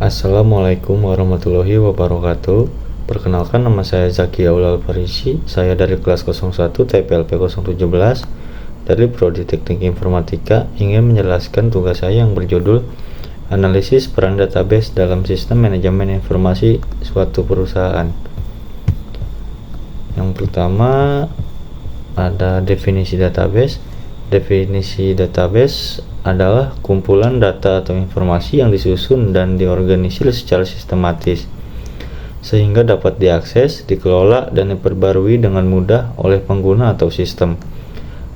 Assalamualaikum warahmatullahi wabarakatuh. Perkenalkan, nama saya Zaki Aulal Farisi. Saya dari kelas 01 TPLP 017 dari Prodi Teknik Informatika, ingin menjelaskan tugas saya yang berjudul Analisis Peran Database dalam Sistem Manajemen Informasi Suatu Perusahaan. Yang pertama ada definisi database. Definisi database adalah kumpulan data atau informasi yang disusun dan diorganisir secara sistematis sehingga dapat diakses, dikelola, dan diperbarui dengan mudah oleh pengguna atau sistem.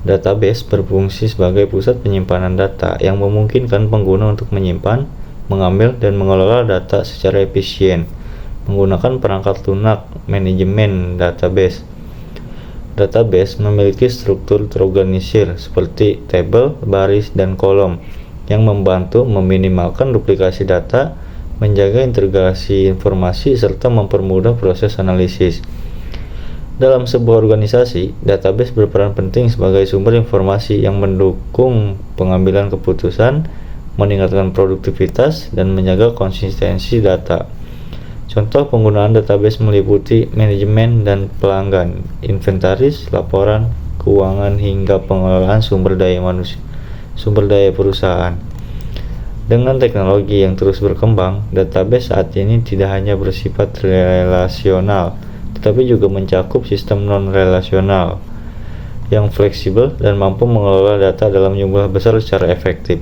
Database berfungsi sebagai pusat penyimpanan data yang memungkinkan pengguna untuk menyimpan, mengambil, dan mengelola data secara efisien menggunakan perangkat lunak manajemen database. Database memiliki struktur terorganisir seperti tabel, baris, dan kolom yang membantu meminimalkan duplikasi data, menjaga integrasi informasi, serta mempermudah proses analisis. Dalam sebuah organisasi, database berperan penting sebagai sumber informasi yang mendukung pengambilan keputusan, meningkatkan produktivitas, dan menjaga konsistensi data. Contoh penggunaan database meliputi manajemen dan pelanggan, inventaris, laporan keuangan, hingga pengelolaan sumber daya perusahaan. Dengan teknologi yang terus berkembang, database saat ini tidak hanya bersifat relasional, tetapi juga mencakup sistem non-relasional yang fleksibel dan mampu mengelola data dalam jumlah besar secara efektif.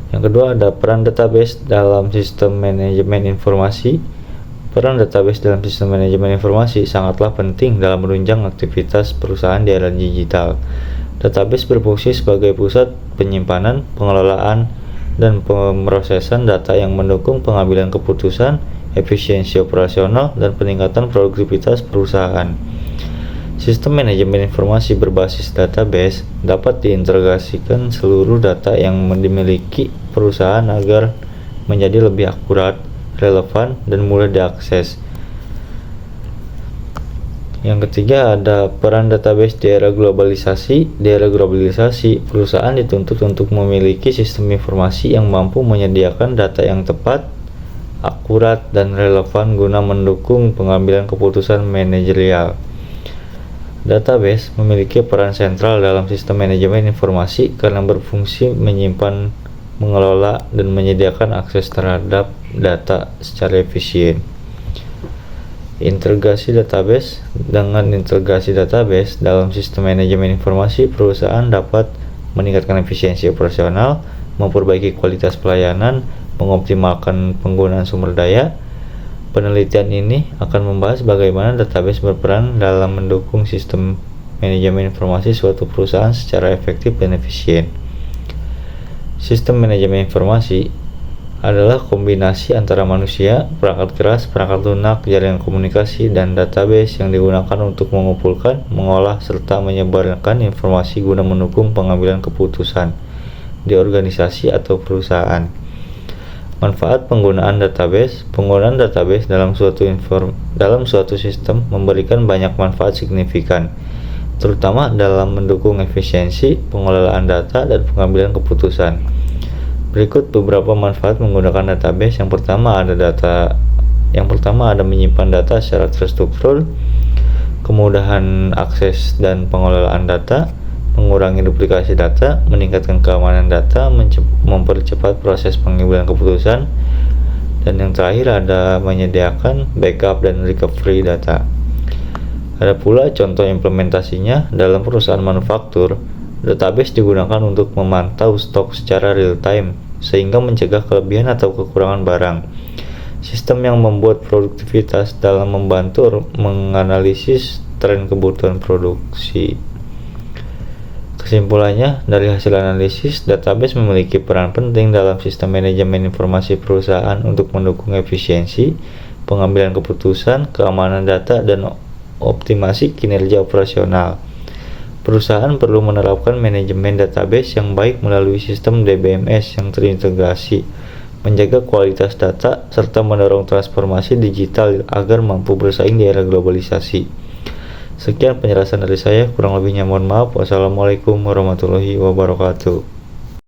Yang kedua ada peran database dalam sistem manajemen informasi. Peran database dalam sistem manajemen informasi sangatlah penting dalam menunjang aktivitas perusahaan di era digital. Database berfungsi sebagai pusat penyimpanan, pengelolaan, dan pemrosesan data yang mendukung pengambilan keputusan, efisiensi operasional, dan peningkatan produktivitas perusahaan. Sistem manajemen informasi berbasis database dapat diintegrasikan seluruh data yang dimiliki perusahaan agar menjadi lebih akurat, relevan, dan mudah diakses. Yang ketiga ada peran database di era globalisasi. Di era globalisasi, perusahaan dituntut untuk memiliki sistem informasi yang mampu menyediakan data yang tepat, akurat, dan relevan guna mendukung pengambilan keputusan manajerial. Database memiliki peran sentral dalam sistem manajemen informasi karena berfungsi menyimpan, mengelola, dan menyediakan akses terhadap data secara efisien. Integrasi database. Dengan integrasi database dalam sistem manajemen informasi, perusahaan dapat meningkatkan efisiensi operasional, memperbaiki kualitas pelayanan, mengoptimalkan penggunaan sumber daya. Penelitian ini akan membahas bagaimana database berperan dalam mendukung sistem manajemen informasi suatu perusahaan secara efektif dan efisien. Sistem manajemen informasi adalah kombinasi antara manusia, perangkat keras, perangkat lunak, jaringan komunikasi, dan database yang digunakan untuk mengumpulkan, mengolah, serta menyebarkan informasi guna mendukung pengambilan keputusan di organisasi atau perusahaan. Manfaat penggunaan database. Penggunaan database dalam suatu sistem memberikan banyak manfaat signifikan, terutama dalam mendukung efisiensi, pengelolaan data, dan pengambilan keputusan. Berikut beberapa manfaat menggunakan database. Yang pertama ada menyimpan data secara terstruktur, kemudahan akses dan pengelolaan data, mengurangi duplikasi data, meningkatkan keamanan data, mempercepat proses pengambilan keputusan, dan yang terakhir ada menyediakan backup dan recovery data. Ada pula contoh implementasinya dalam perusahaan manufaktur. Database digunakan untuk memantau stok secara real time sehingga mencegah kelebihan atau kekurangan barang. Sistem yang membuat produktivitas dalam membantu menganalisis tren kebutuhan produksi. Kesimpulannya, dari hasil analisis, database memiliki peran penting dalam sistem manajemen informasi perusahaan untuk mendukung efisiensi, pengambilan keputusan, keamanan data, dan optimasi kinerja operasional. Perusahaan perlu menerapkan manajemen database yang baik melalui sistem DBMS yang terintegrasi, menjaga kualitas data, serta mendorong transformasi digital agar mampu bersaing di era globalisasi. Sekian penjelasan dari saya, kurang lebihnya mohon maaf. Wassalamualaikum warahmatullahi wabarakatuh.